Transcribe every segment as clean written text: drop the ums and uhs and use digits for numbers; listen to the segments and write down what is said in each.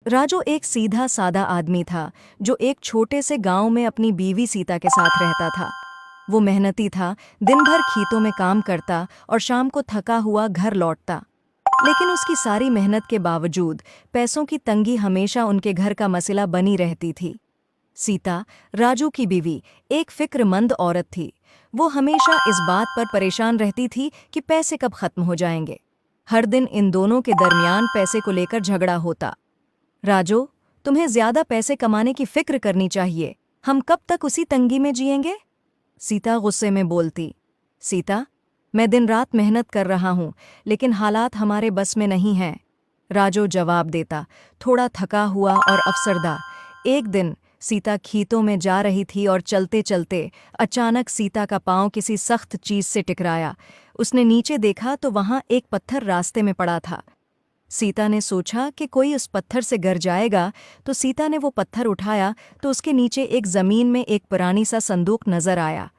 राजू एक सीधा सादा आदमी था जो एक छोटे से गांव में अपनी बीवी सीता के साथ रहता था। वो मेहनती था, दिन भर खेतों में काम करता और शाम को थका हुआ घर लौटता। लेकिन उसकी सारी मेहनत के बावजूद पैसों की तंगी हमेशा उनके घर का मसला बनी रहती थी। सीता, राजू की बीवी, एक फिक्रमंद औरत थी। वो हमेशा इस बात पर परेशान रहती थी कि पैसे कब खत्म हो जाएंगे। हर दिन इन दोनों के दरमियान पैसे को लेकर झगड़ा होता। राजू, तुम्हें ज्यादा पैसे कमाने की फिक्र करनी चाहिए। हम कब तक उसी तंगी में जिएंगे? सीता गुस्से में बोलती। सीता, मैं दिन रात मेहनत कर रहा हूं, लेकिन हालात हमारे बस में नहीं हैं। राजू जवाब देता, थोड़ा थका हुआ और अफसरदा। एक दिन सीता खेतों में जा रही थी और चलते चलते अचानक सीता का पांव किसी सख्त चीज से टकराया। उसने नीचे देखा तो वहां एक पत्थर रास्ते में पड़ा था। सीता ने सोचा कि कोई उस पत्थर से गिर जाएगा, तो सीता ने वो पत्थर उठाया तो उसके नीचे एक जमीन में एक पुरानी सा संदूक नजर आया।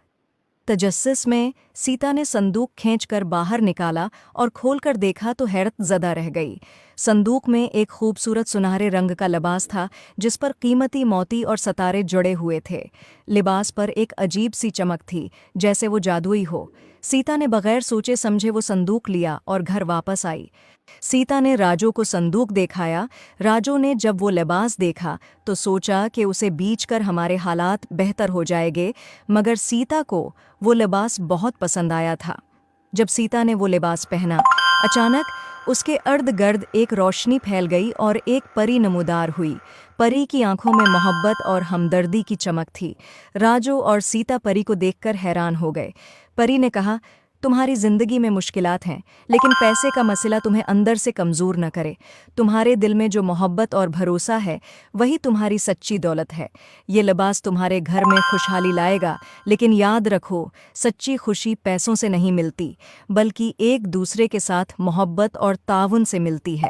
तजस्सुस में सीता ने संदूक खींचकर बाहर निकाला और खोलकर देखा तो हैरत ज़दा रह गई। संदूक में एक खूबसूरत सुनहरे रंग का लिबास था जिस पर कीमती मोती और सितारे जुड़े हुए थे। लिबास पर एक अजीब सी चमक थी, जैसे वो जादुई हो। सीता ने बगैर सोचे समझे वो संदूक लिया और घर वापस आई। सीता ने राजू को संदूक दिखाया। राजू ने जब वो लिबास देखा तो सोचा कि उसे बेचकर हमारे हालात बेहतर हो जाएंगे, मगर सीता को वो लिबास बहुत पसंद आया था। जब सीता ने वो लिबास पहना, अचानक उसके अर्द गिर्द एक रोशनी फैल गई और एक परी नमूदार हुई। परी की आंखों में मोहब्बत और हमदर्दी की चमक थी। राजू और सीता परी को देखकर हैरान हो गए। परी ने कहा, तुम्हारी जिंदगी में मुश्किलात हैं, लेकिन पैसे का मसला तुम्हें अंदर से कमज़ोर न करे। तुम्हारे दिल में जो मोहब्बत और भरोसा है, वही तुम्हारी सच्ची दौलत है। ये लिबास तुम्हारे घर में खुशहाली लाएगा, लेकिन याद रखो, सच्ची खुशी पैसों से नहीं मिलती, बल्कि एक दूसरे के साथ मोहब्बत और ताउन से मिलती है।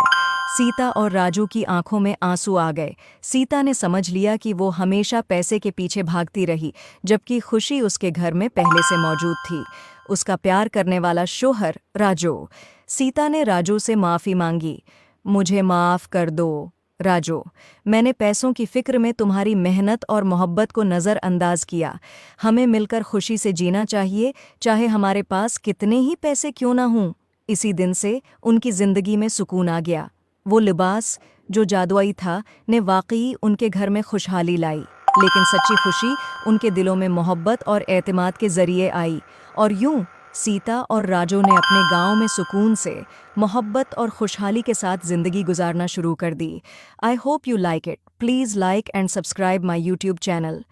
सीता और राजू की आंखों में आंसू आ गए। सीता ने समझ लिया कि वो हमेशा पैसे के पीछे भागती रही, जबकि खुशी उसके घर में पहले से मौजूद थी। उसका प्यार करने वाला शोहर राजू। सीता ने राजू से माफ़ी मांगी। मुझे माफ़ कर दो राजू, मैंने पैसों की फिक्र में तुम्हारी मेहनत और मोहब्बत को नज़रअंदाज किया। हमें मिलकर खुशी से जीना चाहिए, चाहे हमारे पास कितने ही पैसे क्यों ना हों। इसी दिन से उनकी ज़िंदगी में सुकून आ गया। वो लिबास जो जादुई था ने वाकई उनके घर में खुशहाली लाई, लेकिन सच्ची खुशी उनके दिलों में मोहब्बत और एतमाद के ज़रिए आई। और यूं सीता और राजू ने अपने गांव में सुकून से, मोहब्बत और खुशहाली के साथ ज़िंदगी गुजारना शुरू कर दी। I hope you like it. Please like and subscribe my YouTube channel.